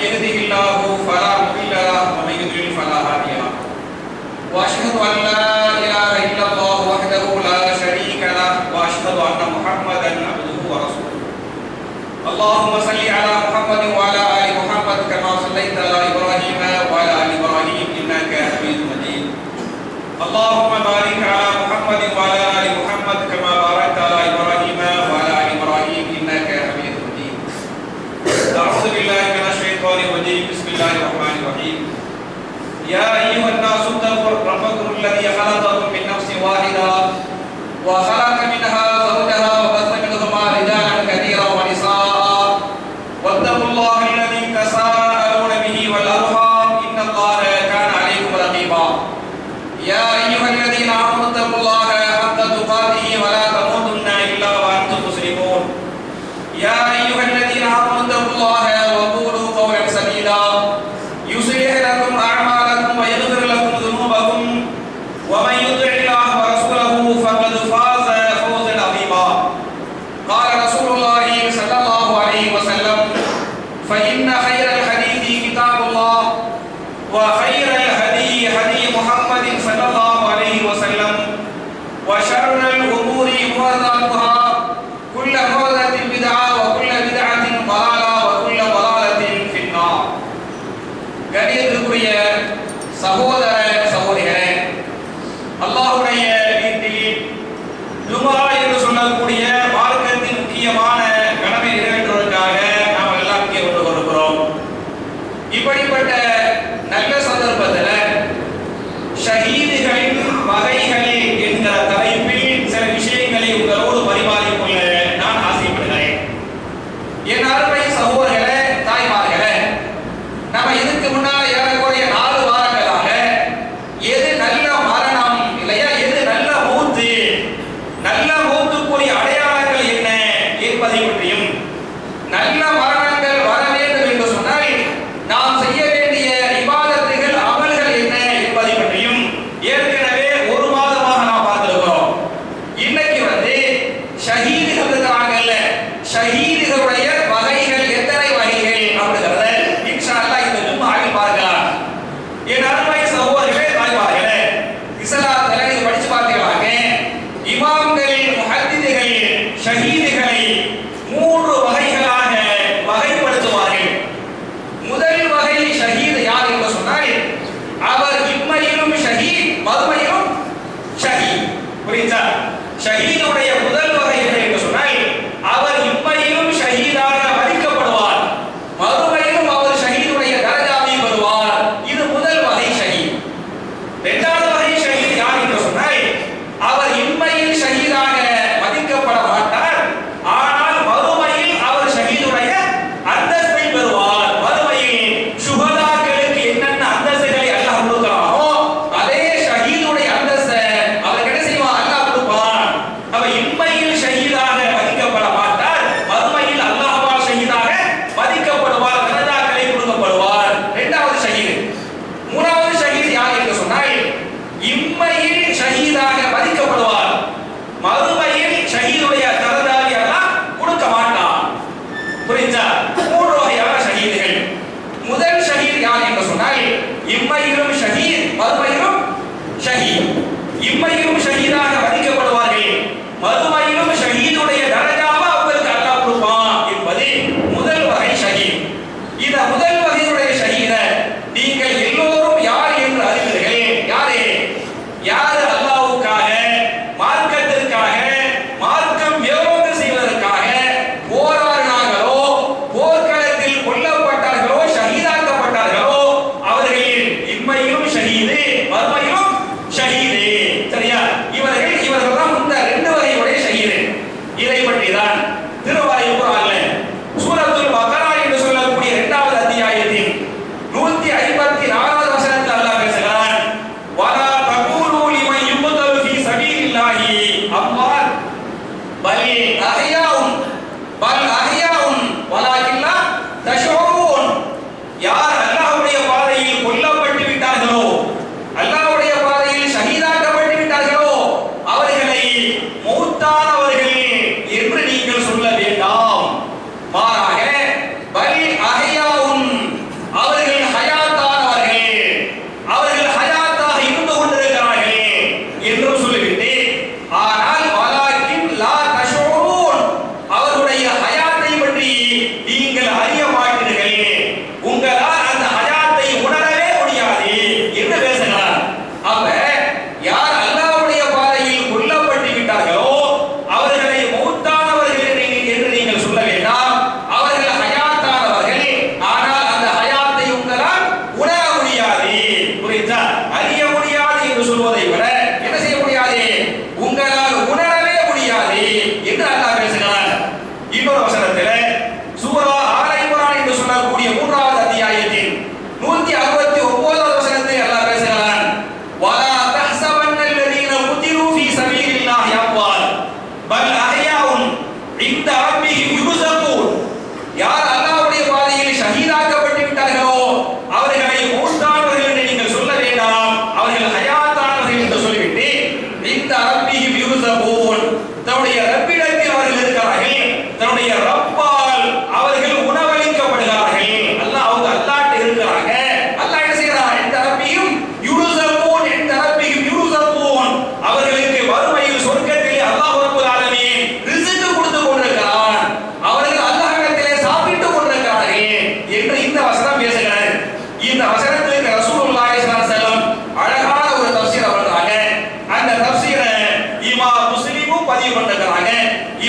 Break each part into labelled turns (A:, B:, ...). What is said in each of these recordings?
A: يهده الله فلا مضل له ومن يضلل فلا هادي له واشهد ان لا اله الا الله وحده لا شريك له واشهد ان محمدا عبده ورسوله اللهم صل على محمد وعلى ال محمد كما صليت على ابراهيم وعلى ال ابراهيم انك حميد مجيد اللهم بارك على محمد وعلى ال محمد كما باركت على ابراهيم وعلى ال ابراهيم انك حميد مجيد اعوذ بالله من الشيطان الرجيم بسم الله الرحمن الرحيم يا ايها الناس اتقوا ربكم الذي خلقكم من نفس واحده وخلق منها زوجها وبث منهما رجالا كثيرا ونساء واتقوا الله الذي تساءلون به والارحام ان الله كان عليكم رقيبا يا ايها الذين امنوا اتقوا الله حق تقاته ولا تموتن الا وانتم مسلمون يا ايها الذين امنوا اتقوا الله وقولوا قولا سديدا يصلح لكم اعمالكم ويغفر لكم ذنوبكم ومن يطع الله ورسوله فقد فاز فوزا عظيما قال رسول الله صلى الله عليه وسلم فإن خير الحديث كتاب الله وخير الهدي هدي محمد صلى الله عليه وسلم وشر الأمور محدثاتها كل محدثة بدعة وكل بدعة ضلالة وكل ضلالة في النار கணியத்திற்குரிய சகோதர சகோதரிகளே அல்லாஹ்வுடைய வீட்டில் ஜும்ஆ என்று சொல்லக்கூடிய மார்க்கத்தின் முக்கியமான கடமை நிறைவேற்றுவதற்காக நாம் எல்லாம் இங்கே கொண்டு வருகிறோம். இப்படிப்பட்ட நல்ல சந்தர்ப்பத்தில் ஷஹீதுகளின் வகைகள் என்கிற தலைப்பில் சில விஷயங்களை உங்களோடு பரிமாறிக்கொள்ள நான் ஆசைப்படுகிறேன். என் அருமை சகோதரர்களே, தாய்மார்களே, நம்ம இதுக்கு முன்னால் ஏறக்குறைய 4 வாரங்களாக எது நல்ல மரணம் இல்லையா, எது நல்ல மௌத்து, நல்ல மௌத்துக்குரிய அடையாளங்கள் என்ன என்பதை பற்றியும், நல்ல மரணங்கள் வர வேண்டும் என்று சொன்னால் நாம் செய்ய வேண்டிய இபாதத்துகள் அமல்கள் என்ன என்பதை பற்றியும் ஏற்கனவே 1 மாதமாக நாம் பார்த்திருக்கிறோம். இன்னைக்கு ஷஹீதுகள் இருக்கிறாங்கல்ல, ஷஹீதுகளுடைய வகைகள் எத்தனை வகைகள் அப்படிங்கிறத இன்ஷா அல்லாஹ் இந்த ஜும்ஆவில் பார்க்கலாம். என் அருமை சகோதரர்களே, தாய்மார்களே, இஸ்லாத்தில் நீங்க படிச்சு பார்த்தீங்களாங்க, இமாம்கள் முஹத்திதுகள் ஷஹீதுகளை 3 வகைகளாக வகைப்படுத்துவார்கள். முதல் வகை ஷஹீத் யார் என்று சொன்னால் அவர் இம்மையிலும் ஷஹீத் மறுமையிலும் ஷஹீத். புரியுதா? ஷஹீதுடைய முதல் வகை என்று சொன்னால் அவர் இம்மையிலும் ஷஹீதாக மதிக்கப்படுவார், மறுமையிலும் அவர் ஷஹீதுடைய தரஜாவை பெறுவார். இது முதல் வகை ஷஹீத். இரண்டாவது வகை ஷஹீத் யார் என்று சொன்னால் அவர் இம்மையில் ஷஹீதாக மதிக்கப்பட மாட்டார், ஆனால் மறுமையில் அவர் ஷஹீதுடைய அந்தஸ்தை பெறுவார். மறுமையில் சுஹதாக்களுக்கு என்னென்ன அந்தஸ்துகளை அல்லாஹ் கொடுக்கிறானோ அதே ஷஹீதுடைய அந்தஸ்தை அவருக்கு என்ன செய்வான்? அல்லாஹ் கொடுப்பான். அவர் இம்மையில் ஷஹீதாக மதிக்கப்பட மாட்டார், மறுமையில் அல்லாஹ்வால் ஷஹீதாக மதிக்கப்படுவார், தரஜாக்களை கொடுக்கப்படுவார். இரண்டாவது ஷஹீத். மூணாவது ஷஹீத் யார் என்று சொன்னால் இம்மையில் ஷஹீதாக மதிக்கப்படுவார், மறுமையில் ஷஹீதுடைய தரஜாவை அல்லாஹ் கொடுக்க மாட்டான். புரியுதா? 3 வகையான ஷஹீதுகள். முதல் ஷஹீத் யார் என்று சொன்னால் இம்மையிலும் ஷஹீத் மறுமையிலும் ஷஹீத். இம்மையிலும் ஷஹீதாக மதிக்கப்படுவார்கள், மறுமையிலும் ஷஹீதுடைய தரஜாவை அவங்களுக்கு அல்லாஹ் கொடுப்பான் என்பது முதல் வகை ஷஹீத். இந்த முதல் வகையுடைய ஷஹீத நீங்கள் எல்லோரும் யார் என்று அறிவீர்கள். யாரு? யார் அல்லாஹ்வுக்காக மார்க்கத்திற்காக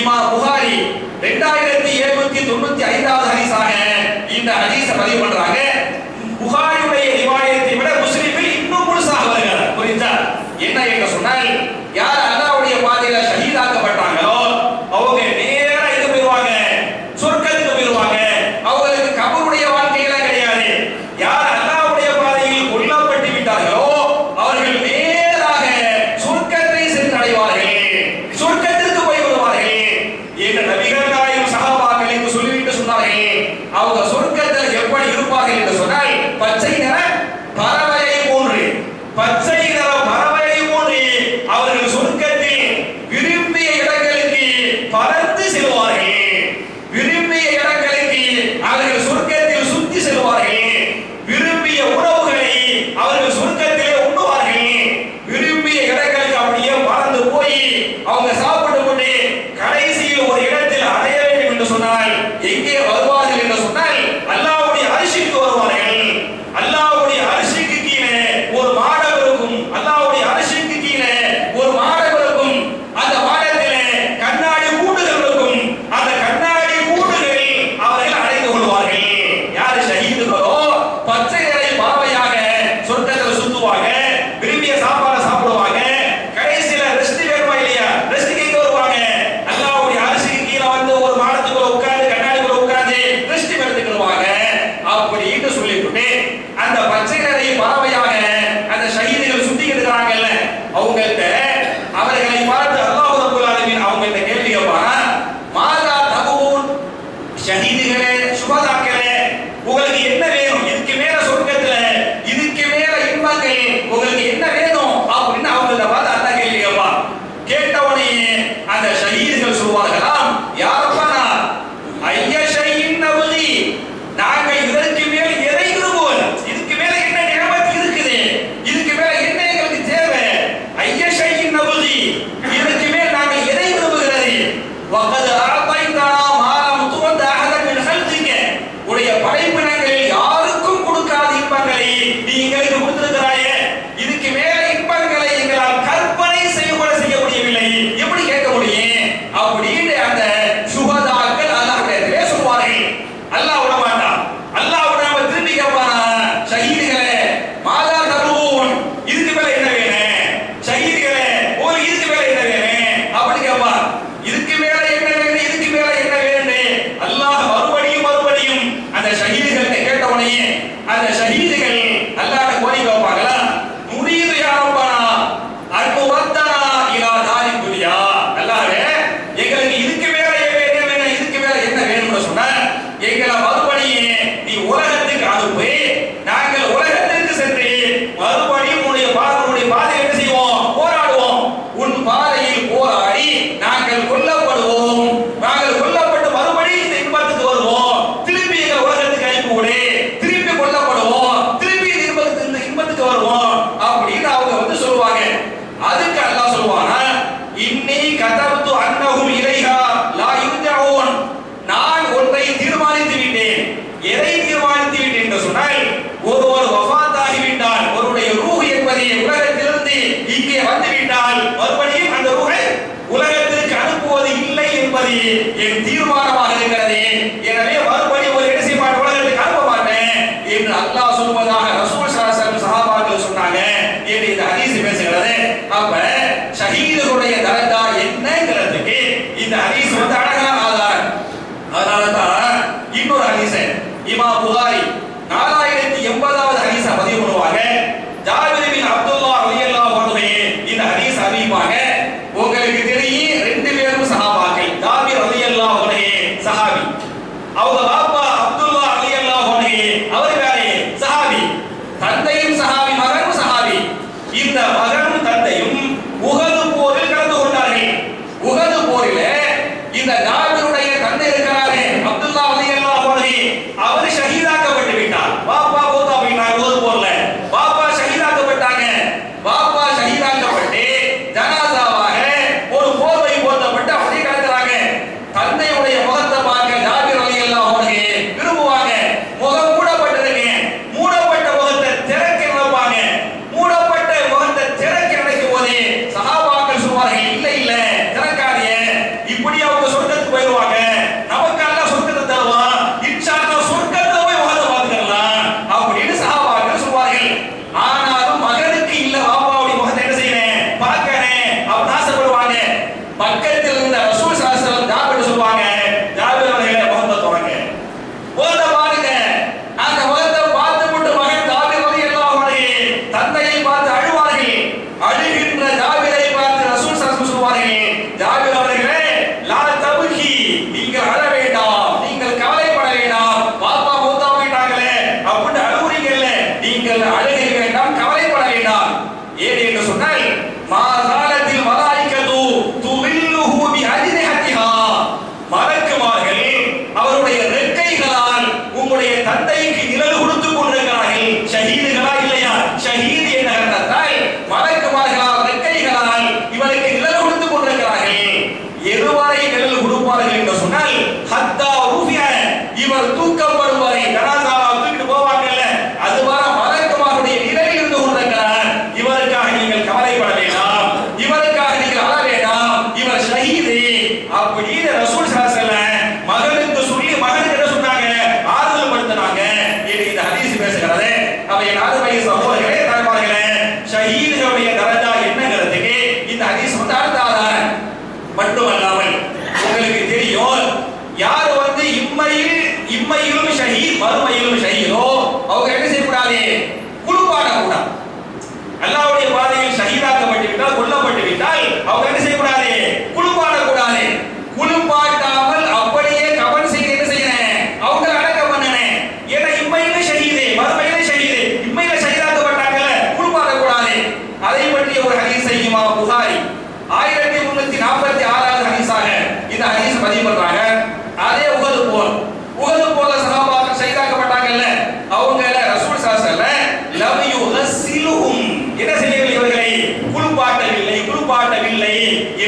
A: இமாம் புகாரி 2795வது ஹதீஸாக இந்த ஹதீஸை பதிவு பண்றாங்க. புகாரியுடைய ரிவாயத்தை விட முஸ்லிமில் இன்னும் முழுசாக வருகிறது. புரியுதா? என்ன என்று சொன்னால், யார் அல்லாஹ்வுடைய பாதையில ஷஹீதாக்கப்பட்டாங்களோ அவங்க நேரா எங்க போயிருவாங்க? சொர்க்கத்துக்கு போயிருவாங்க. அவங்களுக்கு கபருடைய வாழ்க்கையெல்லாம் கிடையாது. யார் அல்லாஹ்வுடைய பாதையில் கொல்லப்பட்டு விட்டார்களோ அவர்கள் நேராக சொர்க்கத்தை சென்றடைவார்கள், சொர்க்கத்திற்கு போய் வருவார்கள் என்று நபிகள் நாயகம் சஹாபாக்களுக்கு சொல்லிவிட்டு சொன்னார்கள். அவங்க சொர்க்கத்தில் எப்படி இருப்பார்கள் என்று சொன்னால், பச்சை நிற பறவையை போன்று, பச்சை நிற பறவையை போன்று அவர்கள் சொர்க்கத்தில் விரும்பிய இடங்களுக்கு பறந்து செல்வார்கள். விரும்பிய இடங்களுக்கு அவர்கள் சொர்க்கத்தில் சுத்தி செல்வார்கள். விரும்பிய உணவுகளை அவர்கள் சொர்க்கத்திலே உண்ணுவார்கள். விரும்பிய இடங்களுக்கு அப்படியே பறந்து போய் அவங்க சாப்பிட்டு கொண்டு கடைசியில் ஒரு இடத்தில் அடைய வேண்டும் என்று சொன்னால் எங்கே வருவார்கள் என்று சொன்னால் அல்லாஹ்வுடைய அரிசிக்கு வருவார்கள். அல்லாஹ்வுடைய அரிசிக்கு கீழே ஒரு மாடம் இருக்கும். அல்லாஹ்வுடைய அரிசிக்கு கீழே ஒரு மாடம் இருக்கும். அந்த மாடத்திலே கண்ணாடி கூண்டுகள் இருக்கும். அந்த கண்ணாடி கூண்டுகளில் அவர்கள் அடைந்து கொள்வார்கள். யார் ஷஹீதுகளோ பச்சை நிறை பறவையாக சொர்க்கத்தில் சுத்துவாங்க. விரும்பிய சாப்பாடு சாப்பிடுவாங்க. கடைசியில ரெஸ்ட் வேணுமா இல்லையா? ரெஸ்ட் கேட்க வருவாங்க. அல்லாஹ்வுடைய அரிசிக்கு கீழே வந்து ஒரு மாடத்துக்குள்ள உட்கார்ந்து கண்ணாடிக்குள்ள உட்கார்ந்து ரெஸ்ட் எடுத்துக்கிடுவாங்க. அப்படின்னு சொல்லிவிட்டு அந்த பச்சை நிறை பறவையாக அந்த ஷஹீதுகள் சுத்திக்கிட்டு இருக்காங்கல்ல, அவங்கள்ட்ட அவர்களை பார்த்து அல்லாஹ் ரப்பல் ஆலமீன் அவங்கள்ட்ட கேள்வி கேட்பான். மாதா தகுன், ஷஹீதுகளே, சுஹதாக்களே, உங்களுக்கு என்ன வேணும்? இதுக்கு மேல சொர்க்கத்துல இதுக்கு மேல இன்பங்கள் உங்களுக்கு என்ன வேணும் அப்படின்னு அவங்கள்ட்ட பார்த்து அல்லாஹ் கேள்வி கேட்பான். கேட்டவனே அந்த ஷஹீதுகள் சொல்வார்களாம், யாரப்பானா ஐய ஷைஇன் நபுகி, நாங்கள் இதற்கு மேல் எதை விரும்புவோம்? இதுக்கு மேல என்ன நியமத் இருக்குது? இதுக்கு மேல என்ன எங்களுக்கு தேவை? ஐய ஷைஇன் நபுகி, இதற்கு மேல் நாங்கள் எதை விரும்புகிறது? வகத் அஅதைனா மா லம் துஅத் அஹதன் மின் ஹல்கிக, உடைய படைப்பினங்களில் யாருக்கும் கொடுக்காத இன்பங்களை நீ எங்களுக்கு கொடுத்திருக்கிறாயே, இதுக்கு மேல இன்பங்களை எங்களால் கற்பனை செய்யக்கூட செய்ய முடியவில்லை, எப்படி கேட்க முடியும்? அப்படின்னு அந்த சுஹதாக்கள் அல்லாஹ்விடத்திலே சொல்வார்கள். அல்லாஹ் விட மாட்டான். அல்லாஹ் விடாம திரும்பி கேட்பானா, ஷஹீதுகளே மாதா தகுன், இதுக்கு மேல என்ன வேணும்? ஷஹீதுகளே உங்களுக்கு இதுக்கு மேல என்ன வேணும் அப்படி கேட்பான். இதுக்கு மேல என்ன வேணும்? இதுக்கு மேல என்ன வேணும்? அல்லாஹ் மறுபடியும் மறுபடியும் அந்த ஷஹீதுகளை கேட்டவனே அந்த ஷஹீதுகள் அல்லாஹ்வை கோரிக்கை வைப்பாங்களா, முரீது யா ரப்பனா அன்முரத்தனா இலா தாரித் துன்யா, அல்லாஹ்வே எங்களுக்கு இதுக்கு மேல என்ன வேணும்? இதுக்கு மேல என்ன வேணும்னு சொன்னா எங்களை மறுபடியும் நீ உலகத்துக்கு அனுப்பி நாங்கள் உலகத்திற்கு சென்று மறுபடியும் உன்னுடைய பாதையில் என்ன செய்வோம்? போராடுவோம். உன் பாதையில் போராடி நாங்கள் கொல்லப்படுவோம். நாங்கள் கொல்லப்பட்டு மறுபடியும் இந்த இன்பத்துக்கு வருவோம். திருப்பி எங்கள் உலகத்துக்கு அனுப்பிவிடு. திருப்பி கொல்லப்படுவோம். திருப்பி இந்த இன்பத்துக்கு வருவோம் அப்படின்னு அவங்க வந்து சொல்லுவாங்க. அதுக்கு அல்லாஹ் சொல்லுவானா, இன்னி கதப்து அன்னஹும் இலைஹா லா யுர்ஜஊன், நான் ஒன்றை தீர்மானித்து விட்டேன். எதை தீர்மானித்து விட்டேன் என்று சொன்னால், ஒருவர் வஃபாத் ஆகிவிட்டால், ஒருவருடைய ரூஹ் என்பது உலகத்திலிருந்து இங்கே வந்து விட்டால் மறுபடியும் அந்த ரூஹை உலகத்திற்கு அனுப்புவது இல்லை என்பது என் தீர்மானமாக இருக்கிறது. எனவே மறுபடியும் ஒரு என்ன செய்ய மாட்டேன், உலகத்துக்கு அனுப்ப மாட்டேன் என்று அல்லாஹ் சொல்வதாக ரசூல் ஸல்லல்லாஹு அலைஹி வஸல்லம் சஹாபாக்கள் சொன்னாங்க என்று இந்த ஹதீஸ் பேசுகிறது. அப்ப ஷஹீதுடைய தரஜா என்னங்கிறதுக்கு இந்த ஹதீஸ் வந்து அழகான ஆதாரம். அதனால தான் இன்னொரு ஹதீஸ் இமாம் புகாரி 4080வது ஹதீஸை பதிவு பண்ணுவாங்க. ஜாபிர் பின் அப்துல்லாஹ் ரலியல்லாஹு அன்ஹு இந்த ஹதீஸ் அறிவிப்பாங்க. உங்களுக்கு தெரியும் ரெண்டு பேரும் சஹாபாக்கள். ஜாபிர் ரலியல்லாஹு அன்ஹு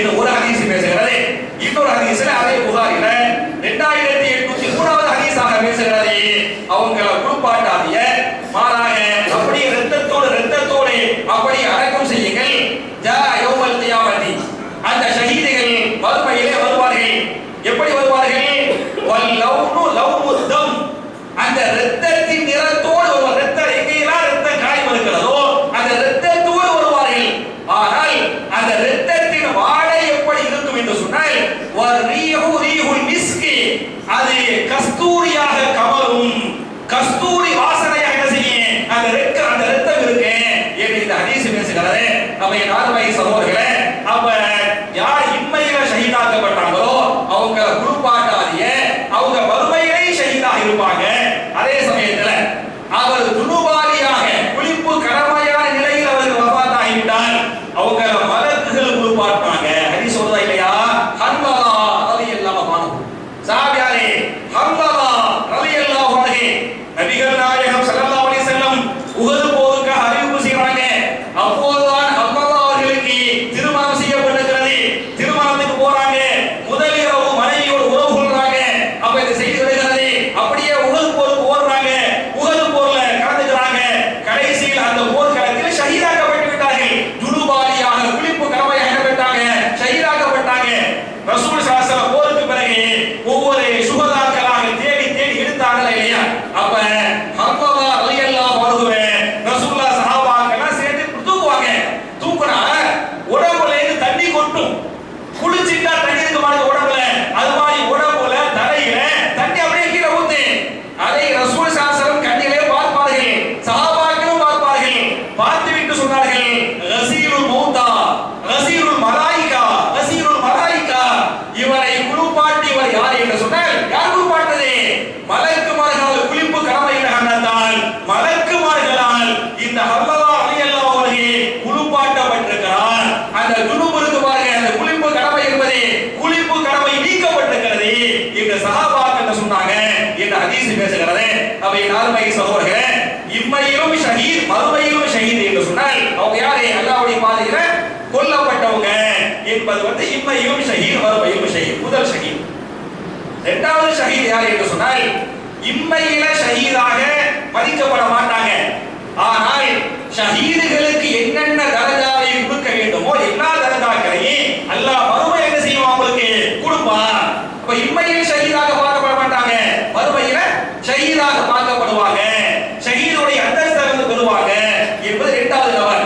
A: என்று ஒரு ஹதீஸ் பேசுகிறது. இன்னொரு ஹதீஸ்ல அதே புகாரில 2803வது ஹதீஸாக பேசுகிறது. அவங்கள குளிப்பாட்டாதிய, மாறாக அப்படியே ரத்தத்தோடு அப்படி அடக்கம் செய்யுங்கள். ஜா யௌமல் கியாமத்தி, அந்த ஷஹீதுகள் மறுமையிலே வருவார்கள். எப்படி வருவார்கள்? வல் லவ்னு லவ்முத் தம், அந்த இரத்தத்தின் நிறத்தோடு வருவார். இரத்தம் எங்கெல்லாம் இரத்தம் காயம் இருக்கிறதோ அந்த இரத்தத்தோடு வருவார்கள். ஆனால் அந்த இரத்தத்தின் வாடை எப்படி இருக்கும் என்று சொன்னால் வர்ரீஹு ரீஹுல் மிஸ்கி, அது கஸ்தூரியாக கமலும், கஸ்தூரி வாசனையாக என்ன செய்யும் அந்த இரத்தம் இருக்கு என்று இந்த ஹதீஸ் பேசுகிறது. அப்ப என் ஆர்வை சகோதரர்களே, அப்ப யார் இம்மையில ஷஹீதாக்கப்பட்டாங்களோ அவங்க குளிப்பாட்டாதிய, அவங்க மறுமையிலே ஷஹீதாக இருப்பாங்க. அதே சமயத்துல அவர் துணுபாலியாக குளிப்பு கடமையான நிலையில் அவர்கள் வஃபாத் ஆகிவிட்டால் அவங்க மலக்குகள் குளிப்பாட்டாங்க. ஹதீஸ் சொல்றதா இல்லையா? ஹன்லலா ரலியல்லாஹு அன்ஹு, சஹாபியாரே ஹன்லலா ரலியல்லாஹு அன்ஹு, நபிகள் நாயகம் ஸல்லல்லாஹு அலைஹி வஸல்லம் உஹது போருக்காக அறிவிப்பு செய்றாங்க. அப்போதுதான் ஹன்லலா அவர்களுக்கு திருமணம் செய்யப்பட்டிருக்கிறது. திருமணத்துக்கு போறாங்க. முதல் இரவு மனைவியோடு உறவு கொள்றாங்க. அப்ப இந்த செய்தி வருகிறது. அப்படியே உஹது போருக்கு ஓடுறாங்க. உஹது போர்ல கலந்துக்கிறாங்க. கடைசியில் அந்த போர்க்களத்தில் ஷஹீதாக்கப்பட்டு விட்டார்கள். ஜுனுபாலியாக குளிப்பு கடமையாக பெற்றாங்க, ஷஹீதாக்கப்பட்டாங்க. ரசூல் ஸல்லல்லாஹு அலைஹி வஸல்லம் போருக்கு பிறகு ஒவ்வொரு சுஹதாக்களாக தேடி எடுத்தாங்களா இல்லையா? அப்ப ஹன்லலா ரலியல்லாஹு அன்ஹு ரசூலுல்லாஹ் சஹாபாக்கள் சேர்த்து தூக்குவாங்க. தூக்குனா உடம்புல இருந்து தண்ணி கொட்டும். குளிச்சிட்டா தண்ணி இருக்க மாதிரி உடம்புல, அது மாதிரி உடம்புல தலையில தண்ணி அப்படியே கீழே ஊத்து. அதை ரசூல் ஸல்லல்லாஹு அலைஹி வஸல்லம் கண்ணிலே பார்ப்பார்கள், சஹாபாக்களும் பார்ப்பார்கள். பார்த்துவிட்டு சொன்னார்கள், கஸீலுல் மௌதா கஸீலுல் மலாயிகா கஸீலுல் மலாயிகா, இவரை குளிப்பாட்டி இவர் யார் என்று சொன்னால் யார் குளிப்பாட்டது? மலக்குமார்கள் குளிப்பு கடமை என்றால் மலக்குமார்களால் இந்த ஹன்லலா ரலியல்லாஹு அன்ஹு குளிப்பாட்டப்பட்டிருக்கிறார். அந்த ஜுனுப் இருக்கு பாருங்க, அந்த குளிப்பு கடமை என்பது குளிப்பு கடமை நீக்கப்பட்டிருக்கிறது என்று சஹாபாக்கள் சொன்னாங்க என்று ஹதீஸ் பேசுகிறது. அப்ப என் அருமை சகோதரர்களே, இம்மையிலும் ஷஹீத் மறுமையிலும் ஷஹீத் என்று சொன்னால் அவங்க யாரு? அல்லாஹ்வுடைய பாதையில கொல்லப்பட்டவங்க என்பது இம்மையிலும் ஷஹீத் மறுமையிலும் ஷஹீத். முதல் ஷஹீத். இரண்டாவது ஷஹீத் யார் என்று சொன்னால் இம்மையில ஷஹீதாக மதிக்கப்பட மாட்டாங்க. ஆனால் ஷஹீதுகளுக்கு என்னென்ன தரஜாவை கொடுக்க வேண்டுமோ எல்லா தரஜாக்களையும் அல்லாஹ் மறுமை என்ன செய்வான்? அவங்களுக்கு கொடுப்பான். அப்ப இம்மையில் ஷஹீதாக பார்க்கப்பட மாட்டாங்க, மறுமையில ஷஹீதாக பார்க்கப்படுவாங்க. ஷஹீதுடைய அந்தஸ்தை பெறுவாங்க என்பது இரண்டாவது நபர்.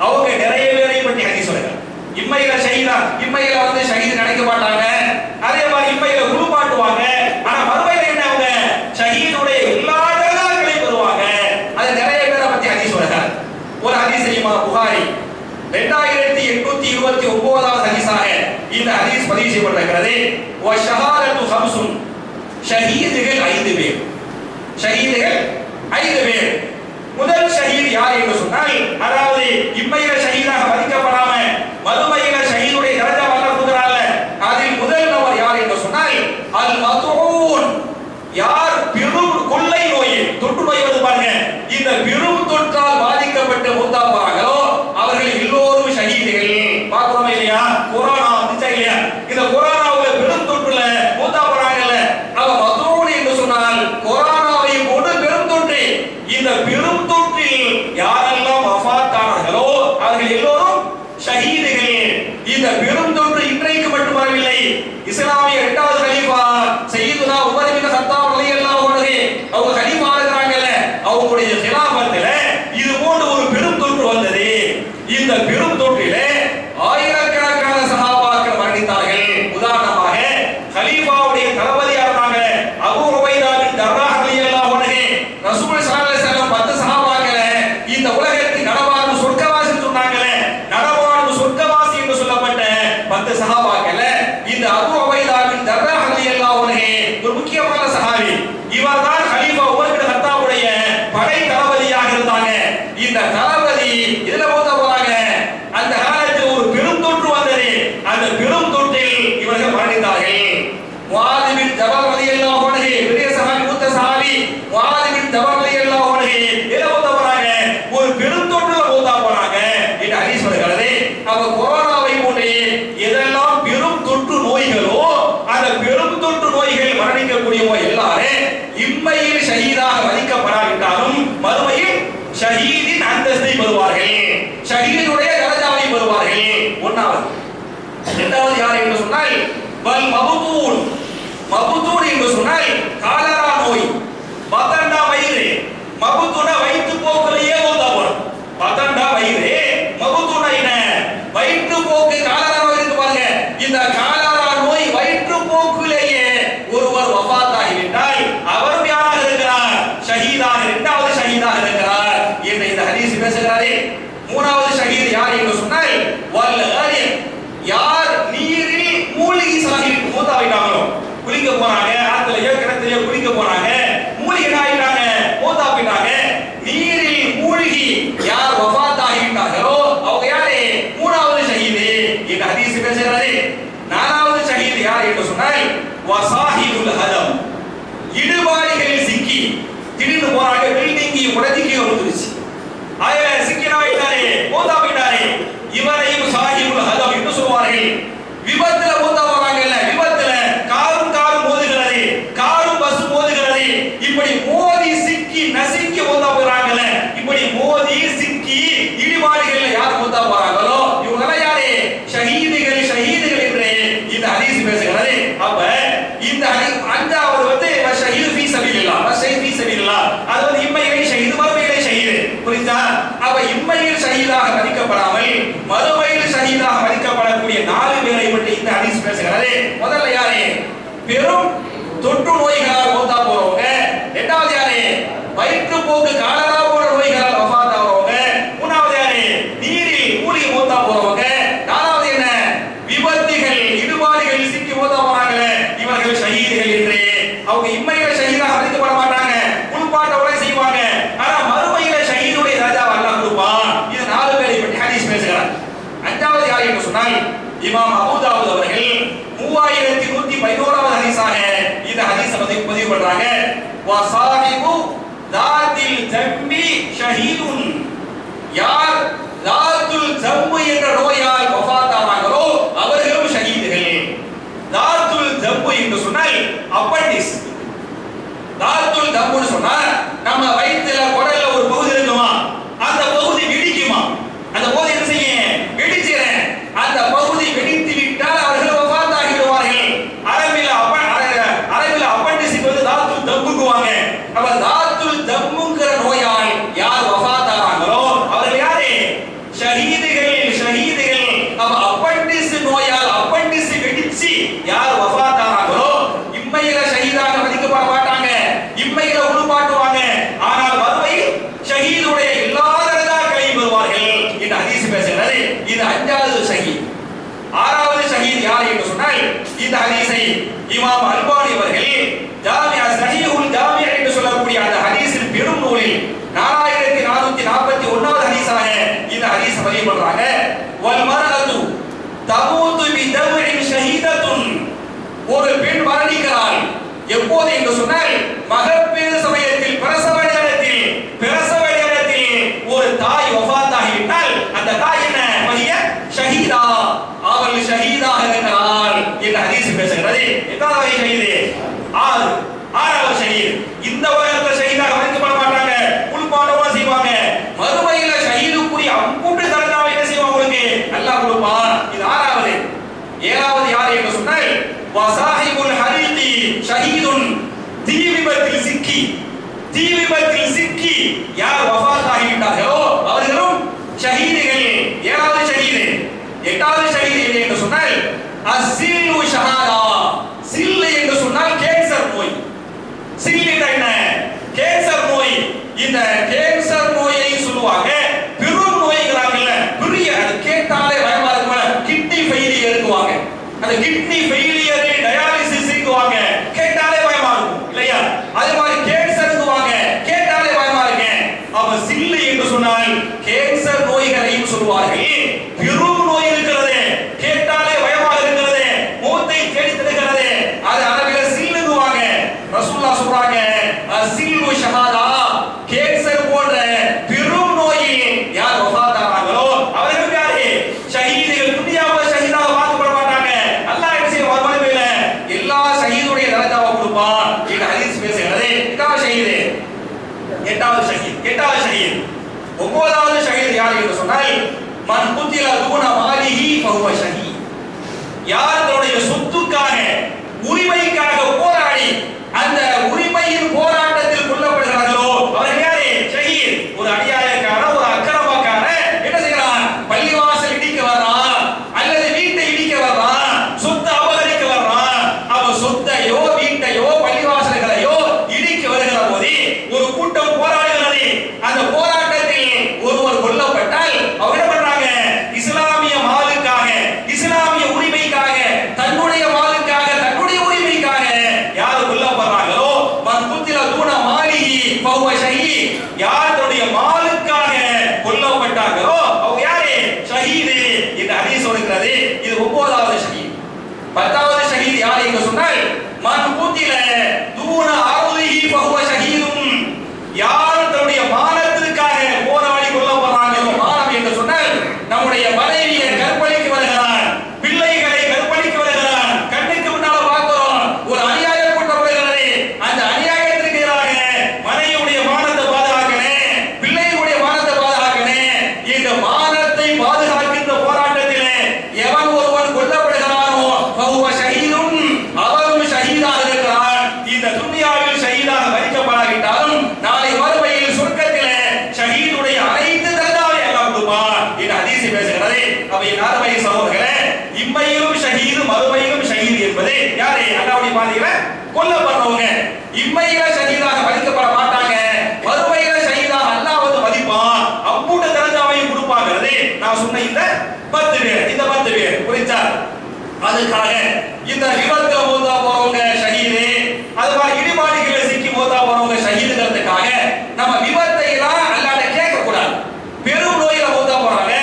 A: அவங்க நிறைய பேரை பற்றி ஹதீஸ் சொல்றாங்க. இம்மையில ஷஹீதா, இம்மையில ஷஹீத் நினைக்க மாட்டாங்க. அதே மாதிரி இம்மையில குளிப்பாட்டுவாங்க. ஆனா மறுமையில என்ன? அவங்க ஷஹீதுடைய எல்லா தரஜாக்களையும் பெறுவாங்க. அது நிறைய பேரை பற்றி ஹதீஸ் சொல்றாங்க. ஒரு ஹதீஸ் தெரியுமா? புகாரி 2829வது ஹதீஸாக இந்த ஹதீஸ் பதிவு செய்யப்பட்டிருக்கிறது. வ ஷஹாதத்து ஹம்சுன், ஷஹீதுகள் 5 பேர். ஷஹீதுகள் 5 பேர். முதல் ஷஹீத் யார் என்று சொன்னால், அதாவது இம்மையில ஷஹீதாக மதிக்கப்படாம மறுமையில ஷஹீதுடைய தரஜா அல்லாஹ் கொடுக்கிறாங்க. அதில் முதல் நபர் யார் என்று சொன்னால் அல் மத்ஊன், யார் பெரும் கொள்ளை நோய் தொற்று நோய் வந்து பாருங்க, இந்த பெரும் தொற்றால் பாதிக்கப்பட்டு மூத்தா போறாங்களோ அவர்கள் எல்லோரும் ஷஹீதுகள். பார்க்கிறோமா இல்லையா? கொரோனா வந்துச்சா இல்லையா? இந்த கொரோனாவுல பெரும் தொற்றுல மூத்தா போறாங்கல்ல, அவ மத்ஊன் என்று சொன்னால் கொரோனாவை போன்று பெரும் தொற்று. இந்த பெரும் தொற்றில் யாரெல்லாம் வஃபாத் ஆனார்களோ அவர்கள் எல்லோரும் ஷஹீதுகள். இந்த பெரும் தொற்று இன்றைக்கு மட்டும் வரவில்லை. இஸ்லாமிய 2வது கலீஃபா சய்யிதுனா உமர் இப்னு கத்தாப் ரலியல்லாஹு அன்ஹு அவங்க கலீஃபா இருக்கிறாங்கல்ல, அவங்களுடைய খিলাফத்துல இது போன்ற ஒரு பெரும் தொற்று வந்தது. இந்த பெரும் தொற்றிலே ஆயிரக்கணக்கான சஹாபாக்கள் மரணித்தார்கள். உதாரணமாக கலீஃபாவுடைய தளபதியாக இருந்தாங்க அபூ உபைதா பின் ஜர்ராஹ் ரலியல்லாஹு அன்ஹு. ரசூல் ஸல்லல்லாஹு அலைஹி வஸல்லம் 10 சஹாபாக்களை இந்த உலகத்தில் நடமாடும் சொர்க்கவாசி சொன்னாங்களே, நடமாடும் சொர்க்கவாசி என்று சொல்லப்பட்ட 10 சஹாபாக்கள் இந்த அபூ உபைதா பின் ஜர்ராஹ் ரலியல்லாஹு அன்ஹு ஒரு முக்கியமான சஹாபி. இவர்தான் கலீஃபா உமர் பின் கத்தாபுடைய படை தளபதியாக இருந்தாங்க. இந்த தளபதி இதுல போத போறாங்க. அந்த காலத்தில் ஒரு பெரும் தொற்று வந்தது. அந்த பெரும் தொற்றில் இவர்கள் மரணித்தார்கள். முஆத் பின் ஜபல் ரலியல்லாஹு அன்ஹு பெரிய சஹாபி, மூத்த சஹாபி முஆத் பின் ஜபல் ரலியல்லாஹு அன்ஹு இதுல போத போறாங்க. ஒரு பெரும் தொற்றுல போதா போறாங்க. இது ஹதீஸ் வருகிறது. அப்ப கொரோனாவை போன்று எதெல்லாம் ஒன்னாவது. இரண்டாவது யார் என்று சொன்னால் வல் மபுதூன். மபுதூன் என்று சொன்னால் காலரா நோய், பதண்டா வயிறு. மபுதூன வயிற்று போக்குலயே மூத்தா போறோம். பதண்டா வயிறு, மபுதூன என்ன வயிற்று போக்கு, காலரா நோய் இருக்கு பாருங்க. இந்த காலரா நோய் வயிற்று போக்குலேயே ஒருவர் வஃபாத்தாகிவிட்டால் அவர் யாராக இருக்கிறார்? ஷஹீதாக, இரண்டாவது ஷஹீதாக இருக்கிறார் என்று இந்த ஹதீஸ் பேசுகிறாரே. மூணாவது ஷஹீத் யார் என்று சொன்னால் வல் காரிம். யார் நீரில் மூழ்கி மூத்தாவிட்டாங்களோ, குளிக்க போனாங்க, ஆத்துலயோ கிணத்துலயோ குளிக்க போனாங்க, மூழ்கி ஆயிட்டாங்க, மூத்தாவிட்டாங்க. நீரில் மூழ்கி யார் வஃபாத்தாகிவிட்டார்களோ அவங்க யாரு? மூணாவது ஷஹீத் இந்த ஹதீஸ் பேசுகிறாரே. நாலாவது ஷஹீத் யார் என்று சொன்னால் வசாஹிபுல் ஹதம். இடுபாடுகளில் சிக்கி திடீர்னு போறாங்க, பில்டிங்கி உடைஞ்சி வந்துருச்சு, அதுல சிக்கினாயிட்டாரே, மூத்தாவிட்டாரே, இவரையும் சாஹிபுல் ஹதம் என்று சொல்வார்கள். விபத்துல மூத்தா போறாங்கல்ல, விபத்துல காரும் மோதுகிறது, காரும் பஸ் மோதுகிறது, இப்படி மோதி சிக்கி நசுக்கி மூத்தா போறாங்கல்ல, இப்படி மோதி சிக்கி இடிபாடுகள்ல யார் மூத்தா போறாங்களோ இவங்க யாரு? ஷஹீதுகள், ஷஹீதுகள் என்று இந்த ஹதீஸ் பேசுகிறது. அப்ப இந்த அஞ்சாவது வந்து ஷஹீது ஃபீ சபீலில்லாஹ், ஷஹீது ஃபீ சபீலில்லாஹ், அது வந்து இம்மையிலே ஷஹீது, மறுமையிலே ஷஹீது. புரியுதா? அப்ப இம்மையில் ஷஹீதாக மதிக்கப்படாமல் மறுமையில் ஷஹீதாக மதிக்கப்படக்கூடிய 4 பேரை பற்றி இந்த ஹதீஸ் பேசுகிறது. முதல்ல யாரு? பெரும் தொற்று நோய்களால் மூத்தா போறவங்க. இரண்டாவது யாரு? வயிற்று போக்கு, காலரா போன்ற நோய்களால் வஃபாத் ஆகிறவங்க. மூணாவது யாரு? நீரில் மூழ்கி மூத்தா போறவங்க. நாலாவது என்ன? விபத்துகள், இடுபாடுகள் சிக்கி மூத்தா போறாங்களே, இவர்கள் ஷஹீதுகள் என்று. அவங்க இம்மையில ஷஹீதாக மதிக்கப்பட மாட்டாங்க, குளிப்பாட்டோட செய்வாங்க, ஆனா மறுமையில ஷஹீதுடைய ராஜாவை அல்லாஹ் கொடுப்பான். இது 4 பேரை பற்றி ஹதீஸ் பேசுகிறார். அஞ்சாவது யார் என்று சொன்னால் இமாம் அபூ தாவூத் அவர்கள் 3111வது ஹதீஸாக இந்த ஹதீஸை பதிவு பண்றாங்க. வசாஹிபு தாத்தில் ஜம்பி ஷஹீதுன். யார் தாத்துல் ஜம்பு என்ற நோயால் வஃபாத் ஆனாங்களோ அவர்களும் ஷஹீதுகள். தாத்துல் ஜம்பு என்று சொன்னால் அப்பண்டிஸ். தாத்துல் ஜம்புன்னு சொன்னா நம்ம வயித்துல குடல்ல ஒரு பகுதி இருக்குமா, அந்த பகுதி வெடிக்குமா, அந்த பகுதி என்ன செய்யும்? வெடிச்சிரும். அந்த பகுதி வெடித்து விட்டால் அவர்கள் வஃபாத் ஆகிடுவார்கள். அரபில அப்பண்டிஸ் வந்து தாத்துல் ஜம்புக்குவாங்க. அப்ப தாத்துல் ஜம்புங்கிற நோயால் யார் வஃபாத் ஆனாங்களோ அவர்கள் யாரு? ஷஹீதுகள், ஷஹீதுகள். அப்ப அப்பண்டிஸ் நோயால் அப்பண்டிஸ் வெடிச்சு யார் வஃபாத் ஆனாங்களோ இம்மையில ஷஹீதாக மதிக்கப்பட மாட்டாங்க, இம்மையில உருமாட்டுவாங்க, ஆனால் மறுமையில் ஷஹீதுடைய எல்லா தரஜாக்களையும் பெறுவார்கள் என்று ஹதீஸ் பேசுகிறது. இது அஞ்சாவது ஷஹீத். ஆறாவது ஷஹீத் யார் என்று சொன்னால் இந்த ஹதீஸை இமாம் அல்பானி அவர்கள் ஜாமிஅ ஸஹீஹுல் ஜாமிஅ என்று சொல்லக்கூடிய அந்த ஹதீஸின் பெரும் நூலில் 4441வது ஹதீஸாக இந்த ஹதீஸை பதிவு பண்றாங்க. வல் மர்அத்து தமூது பிதம்இன் ஷஹீதத்துன். ஒரு பெண் மரணிக்கிறாள். எப்போது என்று சொன்னால் மகப்பேறு சமயத்தில், பிரசவ நேரத்தில் ஒரு தாய் வஃபாத் ஆகிவிட்டால் அந்த தாய் என்ன? வஹிய ஷஹீதா, அவள் ஷஹீதாக இருக்கிறாள் என்று ஹதீஸ் பேசுகிறது. எத்தனாவது ஷஹீது? 6. ஆறாவது ஷஹீத். இந்த உலகத்துல ஷஹீதாக மதிக்கப்பட மாட்டாங்க, குளிப்பாட்டமா செய்வாங்க, மறுமையில ஷஹீதுக்குரிய அம்புட்டு தரஜாவை என்ன செய்வாங்க? உங்களுக்கு அல்லாஹ் கொடுப்பான். இது 6வது. 7வது யார் என்று சொன்னால் வசாஹிபுல் ஹரீதி ஷஹீதுன். தீ விபத்தில் சிக்கி யார் வஃபாத் ஆகிவிட்டார்களோ அவர்களும் ஷஹீதுகள். 7வது ஷஹீது. 8வது ஷஹீது என்று சொன்னால் அஸ்ஸில்லு ஷஹாதா. சில்லு என்று சொன்னால் கேன்சர் நோய். சில்லு என்ன? கேன்சர் நோய். இந்த கேன்சர் நோயை சொல்லுவாங்க பெரும் நோய்களாகல, பெரிய, அது கேட்டாலே பயமா இருக்கும். கிட்னி ஃபெயிலியர் இருக்குவாங்க, அந்த கிட்னி ஃபெயிலியர் டயாலிசிஸ் இருக்குவாங்க, கேட்டாலே பயமா இருக்கும் இல்லையா? அதே மாதிரி கேன்சர் இருக்குவாங்க, கேட்டாலே பயமா இருக்கு. அப்ப சில்லு என்று சொன்னால் கேன்சர் நோய்களையும் சொல்வார்கள். பெரும் நோய் இருக்கிறது, கேட்டாலே பயமாக இருக்கிறது, மூத்தை தேடி தருகிறது, அது அரபில சில்லுவாங்க. ரசூலுல்லாஹ் சொல்றாங்க சில்லு ஷஹாதா. கேன்சர் போன்ற பெரும் நோயில் யார் வஃபாத் ஆனாங்களோ அவர்கள் யாரு? ஷஹீதுகள். துனியாவுல ஷஹீதாக பார்க்கப்பட மாட்டாங்க. அல்லாஹ் என்ன செய்வான்? சொல்கிறது. இது 9வது ஷஹீத். 10வது ஷஹீத் யார் என்று சொன்னால் மன் குதில தூன அர்லிஹி ஃபஹுவ ஷஹீதும். யார் தன்னுடைய மானத்திற்காக போராடி கொல்லப்படுறாங்களோ, மானம் என்று சொன்னால் நம்முடைய மனைவியை கற்பழிக்க வருகிறான், பிள்ளைகளை கற்பழிக்க வருகிறான், கண்ணுக்கு முன்னால பார்க்கிறோம் ஒரு அநியாயம் கூட்டப்படுகிறது. அந்த அநியாயத்திற்கு எதிராக மனைவியுடைய மானத்தை பாதுகாக்கணும், பிள்ளைகளுடைய மானத்தை பாதுகாக்கணும். இந்த மானத்தை பாதுகாக்கின்ற போராட்டத்திலே எவன் ஒருவன் கொல்லப்படுகிறானோ ஃபஹுவ ஷஹீதும், அவரும் ஷஹீதாக இருக்கிறான். இந்த துன்யாவில் ஷஹீதாக மரிக்கப்படாவிட்டாலும் நாளை மறுமையில் சொர்க்கத்திலே ஷஹீதுடைய அனைத்து தரஜாவை அல்லாஹ் கொடுப்பான் என்று ஹதீஸ் பேசுகிறது. அப்ப என் அருமை சகோதரர்களே, இம்மையிலும் ஷஹீது மறுமையிலும் ஷஹீது என்பது யாரு? அல்லாஹ்வுடைய பாதையில கொல்லப்படுறவங்க. இம்மையில ஷஹீதாக மதிக்கப்பட மாட்டாங்க, மறுமையில ஷஹீதாக அல்லாஹ் வந்து மதிப்பான், அம்பூட்ட தரஜாவையும் கொடுப்பாங்கிறது நான் சொன்ன இந்த 10 பேர். இந்த 10 பேர் புரிஞ்சா? அதுக்காக இந்த விபத்துல மூத்தா போறவங்க ஷஹீது, அது மாதிரி இடிபாடுகளை சிக்கி மூத்தா போறவங்க ஷஹீதுங்கிறதுக்காக நம்ம விபத்தை எல்லாம் அல்லாஹ்ட்ட கேட்க கூடாது. பெரும் நோயில மூத்தா போறாங்க,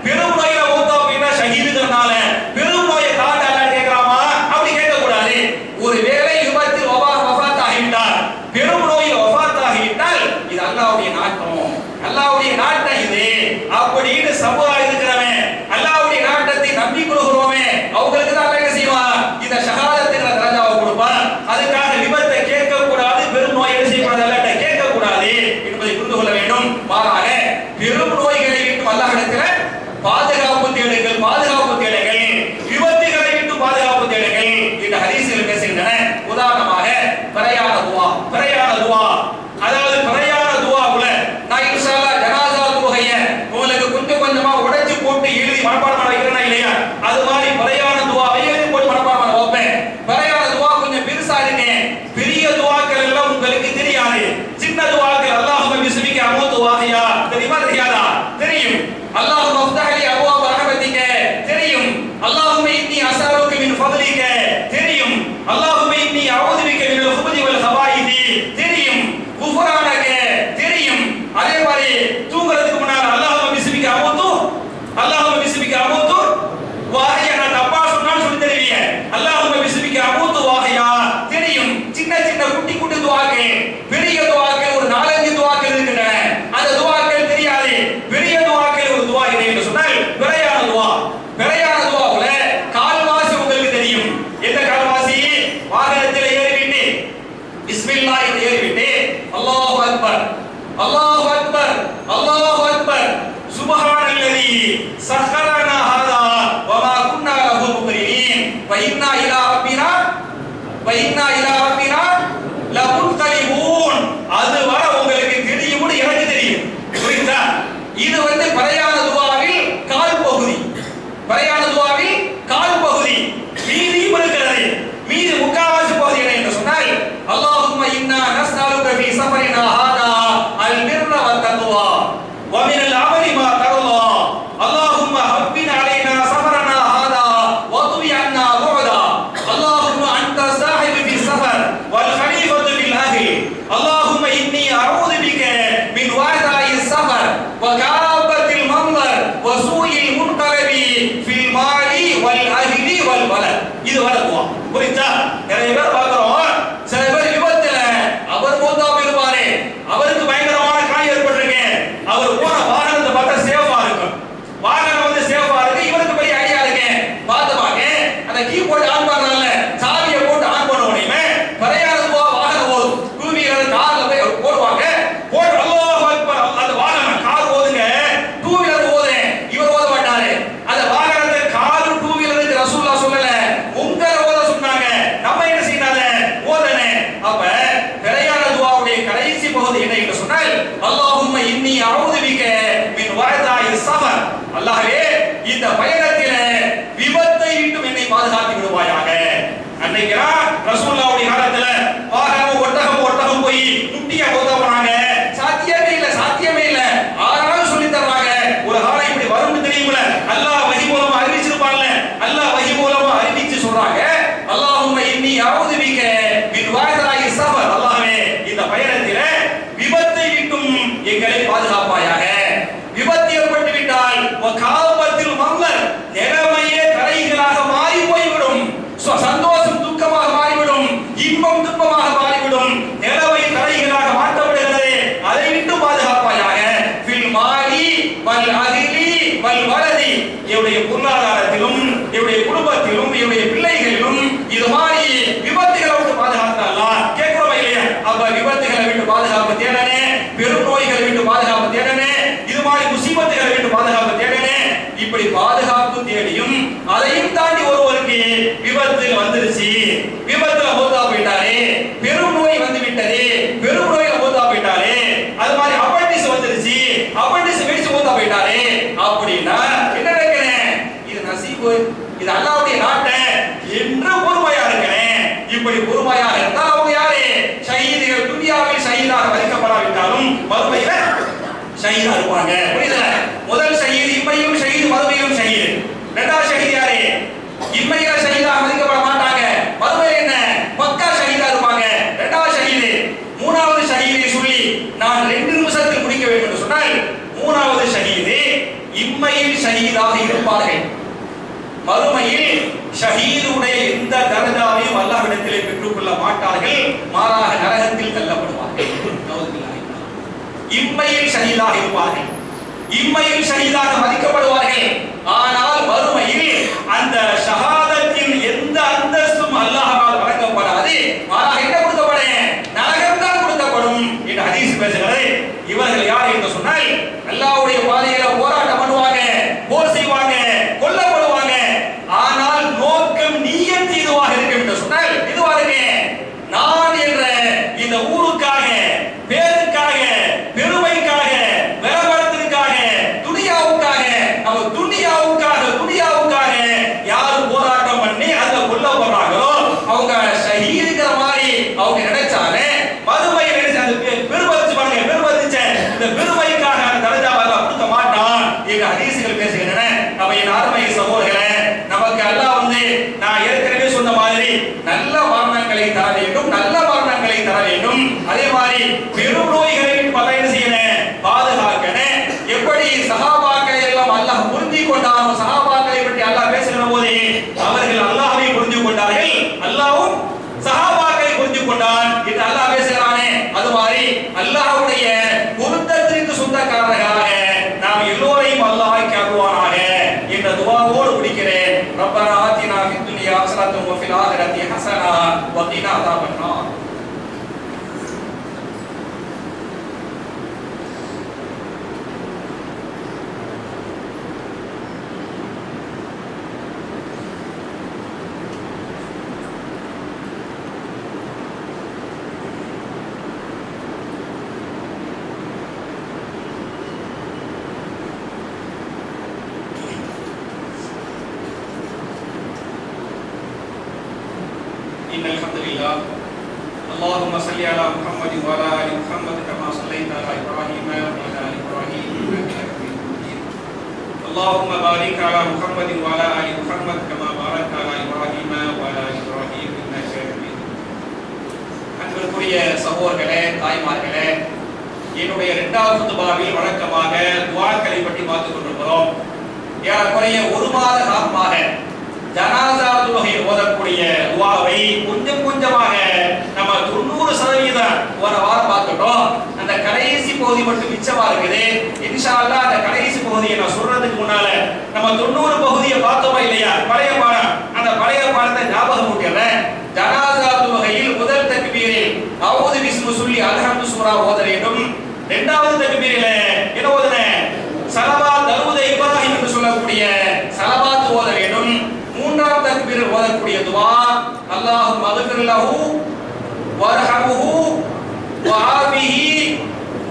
A: பெரும் நோயில மூத்தா அப்படின்னா ஷஹீதுங்கிறனால பெரும் நோயை தாண்ட அல்லாஹ் கேட்கலாமா? அப்படி கேட்க கூடாது. ஒருவேளை விபத்தில் வஃபாத் ஆகிவிட்டால், பெரும் நோயில் வஃபாத் ஆகிவிட்டால் இது அல்லாஹ்வுடைய நாட்டம், அல்லாஹ்வுடைய நாட்டம் இது அப்படின்னு சபூரா இருக்கிறவன், அல்லாஹ்வுடைய நாட்டத்தை நம்பி கொள்கிறோமே அவங்களுக்கு தான் அல்லாஹ் என்ன செய்வான்? இந்த ஷஹாதத்துங்கிற தரஜாவை கொடுப்பான். அதுக்காக விபத்தை கேட்க கூடாது, பெரும் நோய் என்ன செய்யக்கூடாது, அல்லாஹ்ட்ட கேட்க கூடாது என்பதை புரிந்து கொள்ள வேண்டும். மாறாக பெரும் நோய்களை விட்டு அல்லாஹ்விடத்தில் பாதுகாப்பு தேடுங்கள், பாதுகாப்பு தேடுங்கள், விபத்துகளை விட்டு பாதுகாப்பு தேடுங்கள் என்று ஹதீஸ்கள் பேசுகின்றன. உதாரணமாக பிரயாண துஆ, பிரயாண துஆ, அதாவது பிரயாண துஆவுல நான் இன்ஷா அல்லாஹ் ஜனாஸா தொழுகையை உங்களுக்கு கொஞ்சம் கொஞ்சமா உடைச்சு போட்டு எழுதி மனப்பாடம் பண்ண வைக்கிறேனா இல்லையா? அது மாதிரி பிரயாண துஆவை எழுதி போட்டு மனப்பாடம் பண்ண வைப்பேன். பிரயாண துஆ கொஞ்சம் பெருசா இருக்கு, பெரிய துஆக்கள் எல்லாம் உங்களுக்கு தெரியாது. சின்ன துஆக்கள் அல்லாஹும்ம பிஸ்மிக அமூது வாஹியா தெரியுமா தெரியாதா? தெரியும். அல்லாஹும்ம ஃப்தஹ் லி அப்வாப ரஹ்மதிக தெரியும். அல்லாஹும்ம இன்னி அஸ்அலுக மின் ஃபضلிக தெரியும். அல்லாஹும்ம இன்னி அஊது பிக மினல் ஹுபுதி வல் ஹபாயிதி தெரியும். குஃப்ரானக தெரியும். அதே மாதிரி தூங்குறதுக்கு முன்னால அல்லாஹும்ம பிஸ்மிக அமூது, அல்லாஹும்ம பிஸ்மிக அமூது வாஹியா, நான் தப்பா சொன்னாலும் சொல்லி தருவீங்க. அல்லாஹும்ம பிஸ்மிக அமூது வாஹியா தெரியும். சின்ன சின்ன குட்டி குட்டி துஆக்கள், பெரிய துஆக்கள் ஒரு 4-5 துஆக்கள் இருக்கின்றன. அந்த துஆக்கள் தெரியாது. பெரிய துஆக்கள் ஒரு துஆ என்று சொன்னால் பிரயாண துஆ. பிரயாண துஆவுல கால்வாசி உங்களுக்கு தெரியும். எந்த கால்வாசி? வாகனத்தில் ஏறிவிட்டு பிஸ்மில்லாஹ் என்று ஏறிவிட்டு அல்லாஹு அக்பர், அல்லாஹு அக்பர், அல்லாஹு அக்பர், சுப்ஹானல்லதி சஹ்ஹரனா ஹாதா வமா குன்னா லஹு முக்ரினீன் வ இன்னா இலா ரப்பினா லமுன்கலிபூன். அது வர உங்களுக்கு தெரியும்னு எனக்கு தெரியும். புரியுதா? இது வந்து பிரயாண துஆவில் கால் பகுதி, பிரயாண துஆவில் கால் பகுதி. மீதியும் இருக்கிறது. மீதி முக்காவாசி பகுதி என்ன என்று சொன்னால் அல்லாஹும்ம இன்னா நஸ்அலுக ஃபீ சஃபரினா ஹாதா அல் பிர்ர வத் தக்வா வ மினல் அமலி மா தர்லா. அல்லாஹும்ம ஹப்பின் அலைனா சஃபரனா ஹாதா வ துவி அன்னா புஅதா. அல்லாஹும்ம அன்த ஸாஹிபு ஃபி ஸஃபர் வல் கலீஃபத்து ஃபில் அஹ்லி. அல்லாஹும்ம இன்னி அஊது பிக மின் வஅதாஇ ஸஃபர் வ காபத்தில் மன்தர் வ சூஇல் முன்கலபி ஃபில் மாலி வல் அஹ்லி வல் வலத். இது வர துஆ. புரியுதா? நிறைய பேர் பார்க்கிறோம், சில பேர் விபத்துல அவர் மூத்தா போயிருப்பாரு, அவருக்கு பயங்கரமான காயம் ஏற்பட்டிருக்கு, அவர் போன வாகனத்தை பார்த்தா சேஃபா இருக்கும், வாகனம் வந்து சேஃபா இருக்கு, இவருக்கு பெரிய ஐடியா இருக்கு, பார்த்துப்பாங்க அந்த கீபோர்டு ஆன் பண்ணல, சாவியை போட்டு ஆன் பண்ண உடனே பிரயாண துஆ வாகனம் ஓடும். டூ வீலர் கார்ல போய் போடுவாங்க, போட்டு அல்லாஹு அக்பர், அந்த வாகனம் கார் ஓதுங்க, டூ வீலர் ஓதுறேன், இவர் ஓத மாட்டாரு. அந்த வாகனத்தை கார் டூ வீலருக்கு ரசூலுல்லாஹ் சொல்லல, உங்கர ஓத சொன்னாங்க. நம்ம என்ன செய்யறாங்க? என்னுடைய குடும்பத்திலும் என்னுடைய பிள்ளைகளிலும் இது மாதிரி விபத்துகளை விட்டு பாதுகாத்தாலாம் கேட்கிறோமா இல்லையா? அப்ப விபத்துகளை விட்டு பாதுகாப்பு தேடனே, பெரும் நோய்களை விட்டு பாதுகாப்பு தேடனே, இது மாதிரி முசீபத்துகளை விட்டு பாதுகாப்பு தேடனே. இப்படி பாதுகாப்பு தேடியும் அதையும் தாண்டி ஒருவருக்கு விபத்து வந்துருச்சு, விபத்துல மூத்தா போயிட்டாரு, பெரும் நோய் வந்து விட்டது, பெரும் நோயில மூத்தா போயிட்டாரு, அது மாதிரி அப்பண்டிஸ் வந்துருச்சு, அப்பண்டிஸ் வெடிச்சு மூத்தா போயிட்டாரு அப்படின்னா என்ன நினைக்கிறேன்? இது நசீபு, இது அல்லாஹ்வுடைய நாட்டை என்று பொறுமையா இருக்கிறேன். இப்படி பொறுமையாக இருந்தால் அவங்க யாரு? ஷஹீதுகள். துன்யாவில் ஷஹீதாக மதிக்கப்படாவிட்டாலும் மறுமையில ஷஹீதா இருப்பாங்க. புரியுதா? முதல் ஷஹீது இம்மையிலும் ஷஹீது, மறுமையிலும் ஷஹீது. இரண்டாவது ஷஹீது யாரு? இம்மையில ஷஹீதாக மதிக்கப்பட மாட்டாங்க, மறுமையில என்ன மக்கா ஷஹீதா இருப்பாங்க. இரண்டாவது ஷஹீது. மூணாவது ஷஹீதை சொல்லி நான் 2 நிமிஷத்தில் முடிக்க வேண்டும் என்று சொன்னால், மூணாவது ஷஹீது இம்மையில் ஷஹீதாக இருப்பார்கள், மறுமையில் ஷஹீதுடைய எந்த தரஜாவையும் அல்லாஹ்விடத்திலே பெற்றுக் கொள்ள மாட்டார்கள், மாறாக நரகத்தில் தள்ளப்படுவார்கள். இம்மையில் ஷஹீதாக இருப்பார்கள், இம்மையில் ஷஹீதாக மதிக்கப்படுவார்கள். ஆனால் மறுமையில் அந்த ஷஹாதத்தின் எந்த அந்தஸ்தும் அல்லாஹ்வால் வழங்கப்படாது, மாறாக என்ன கொடுக்கப்படும்? நரகம் தான் கொடுக்கப்படும் என்று ஹதீஸ் பேசுகிறது. இவர்கள் யார் என்று சொன்னால், அல்லாஹ்வுடைய பாதையில போராட்டம் பண்ணுவாங்க, போர் செய்வாங்க, கொல்லப்படுவாங்க. ஆனால் நோக்கம் நிய்யத் இதுவாக இருக்கும் என்று சொன்னால், இதுவாக இருக்கு, நான் என்ற இந்த ஊருக்காக, பேருக்காக, பெருமைக்காக, விளம்பரத்திற்காக, துனியாவுக்காக, நம்ம துனியாவுக்காக யார் போராட்டம் பண்ணி அதுல கொல்லப்படுறாங்களோ அவங்க ஷஹீதுங்கிற மாதிரி அவங்க நினைச்சாலே மறுமையை நினைச்சு அந்த பெருமதிச்சு பாருங்க, பெருமதிச்ச இந்த பெருமைக்காக அந்த தரஜாவை அல்லாஹ் கொடுக்க மாட்டான் என்று ஹதீஸ்கள் பேசுகின்றன. நம்ம என் அருமை சகோதரர்களே, நமக்கு அல்லாஹ் வந்து நான் ஏற்கனவே சொன்ன மாதிரி நல்ல மரணங்களை தர வேண்டும், நல்ல மரணங்களை தர வேண்டும். அதே மாதிரி பெரும் நோய்களை பலன் செய்யணும், பாதுகாக்கணும். எப்படி சஹாபாக்களை எல்லாம் அல்லாஹ் புரிந்து கொண்டானோ, சஹாபாக்களை பற்றி அல்லாஹ் பேசுகிற போது அவர்கள் அல்லாஹ்வை புரிந்து கொண்டார்கள், அல்லாஹ்வும் சஹாபாக்களை புரிந்து கொண்டான் என்று அல்லாஹ் பேசுகிறானே, அது மாதிரி அல்லாஹ்வுடைய பொருத்தத்திற்கு சொந்தக்காரர்களாக நாம் எல்லோரையும் அல்லாஹ் ஆக்குவானாக என்ற துஆவோடு முடிக்கிறேன். ரப்பனா ஆத்தினா ஃபித் துன்யா ஹஸனத்தும் வ ஃபில் ஆখিরাতি ஹஸனா வ கினா அஸாபன்னார். إن الحمد لله اللهم صل على محمد وعلى آل محمد كما صليت على إبراهيم وعلى آل إبراهيم إنك حميد مجيد اللهم بارك على محمد وعلى آل محمد كما باركت على إبراهيم وعلى آل إبراهيم إنك حميد مجيد. அன்பிற்குரிய சகோதரர்களே, தாய்மார்களே, என்னுடைய 2வது குத்பாவில் வழக்கமாக துஆக்களை பற்றி பார்த்துக் கொண்டிருக்கிறோம். ஏறக்குறைய 1 மாத காலமாக ஜனாஸா தொழுகை ஓதக்கூடிய துஆவை கொஞ்சம் கொஞ்சமாக நம்ம 90% ஒரு வாரம் பார்த்துட்டோம். அந்த கடைசி பகுதி மட்டும் மிச்சமா இருக்குது. இன்ஷா அல்லாஹ் அந்த கடைசி பகுதியை நான் சொல்றதுக்கு முன்னால நம்ம 90 பகுதியை பார்த்தோமா இல்லையா, பழைய பாடம், அந்த பழைய பாடத்தை ஞாபகம் ஊட்டிடுறேன். ஜனாஸா தொழுகையில் முதல் தக்பீரில் அவுது பிஸ்மி சொல்லி அல்ஹம்து சூரா ஓத வேண்டும். 2வது தக்பீரில என்ன ஓதணும்? ஸலவாத் தரூத் இப்ராஹிம் என்று சொல்லக்கூடிய ஸலவாத் ஓத வேண்டும். 3வது தக்பீரில் ஓதக்கூடிய துஆ அல்லாஹும்ம அக்ஃபிர் லஹு வர்ஹம்ஹு வஆஃபிஹி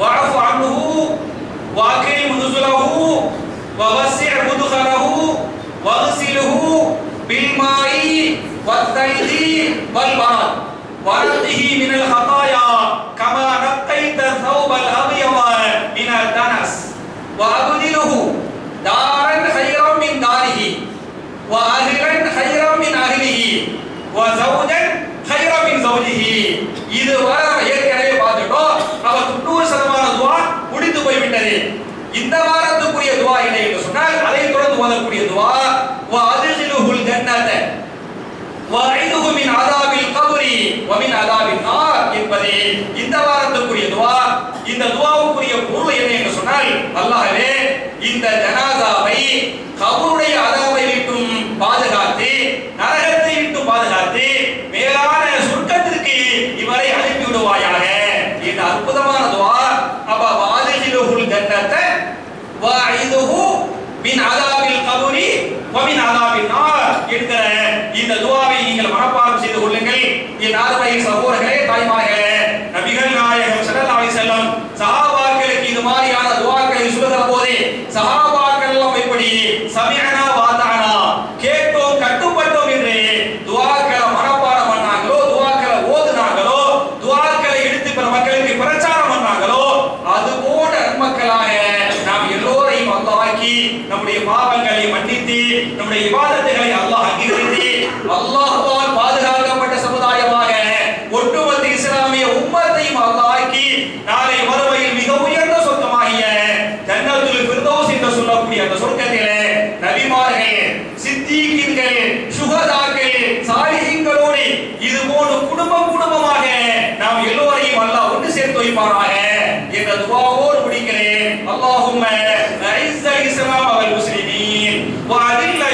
A: வஅஃபு அன்ஹு வஅக்ரிம் நுஸுலஹு வவஸ்ஸி' முத்கலஹு வக்ஸில்ஹு பில்மாஇ வத்தல்ஜி வல்பரத் வனக்ஹி மினல் ஹதாயா கமா நக்கைத ஸௌபல் அபியத மினல் தனஸ் வஅப்தில்ஹு தாரன் கைரம் மின் தாரிஹி وأهلاً خيراً من أهله وزوجاً خيراً من زوجه. இது வர ஏற்கனவே பார்த்துட்டோம். அவர் 90% துஆ முடிந்து போய்விட்டது. இந்த வாரத்துக்குரிய துஆ என்ன என்று சொன்னால், அதை தொடர்ந்து ஓதக்கூடிய துஆ வஅத்கிலுல் ஜன்னத வஅஇதுஹு மின் அஸாபில் கப்ரி வ மின் அஸாபின் நார் என்பது இந்த வாரத்துக்குரிய துஆ. இந்த துஆவுக்குரிய பொருள் என்ன என்று சொன்னால், அல்லாஹ்வே இந்த ஜனாஸாவை கபருடைய அஸாபை விட்டும் பாதுகா என் அருமை சகோதரர்களே, தாய்மார்களே, நபிகள் நாயகம் ஸல்லல்லாஹு அலைஹி வஸல்லம் சஹாபாக்களுக்கு இது மாதிரியான துஆக்களை சொல்லுகிற போது சஹாபாக்கள் எல்லாம் எப்படி சமிஅனா வ அதானா, கேட்டோம் கட்டுப்பட்டோம் என்று துஆக்களை மனப்பாடம் பண்ணாங்களோ, துஆக்களை ஓதுனாங்களோ, துஆக்களை எடுத்து பிற மக்களுக்கு பிரச்சாரம் பண்ணாங்களோ, அது போன்ற நன்மக்களாக நாம் எல்லோரையும் அல்லாஹ்க்கி நம்முடைய பாவங்களை மன்னித்து நம்முடைய இபாதத்துகளை அல்லாஹ் அங்கீகரித்து அல்லாஹ்வால் பாதுகாக்கப்பட்ட சமுதாயமாக ஒட்டுமொத்த இஸ்லாமிய உம்மத்தையும் அல்லாஹ்க்கி நாளை மறுமையில் மிக உயர்ந்த சொர்க்கமாகிய ஜன்னத்துல் ஃபிர்தௌஸ் என்று சொல்லக்கூடிய அந்த சொர்க்கத்திலே நபிமார்கள், சித்தீகீன்கள், சுஹதாக்கள், சாலிஹீன்களோடு இது போன்ற குடும்பமாக நாம் எல்லோரையும் அல்லாஹ் ஒன்று சேர்த்து வைப்பாராக என்ற துஆவோடு முடிக்கிறேன். அல்லாஹும்ம அஇஸ்ஸல் இஸ்லாம் வல் முஸ்லிமீன் வ அதில்ல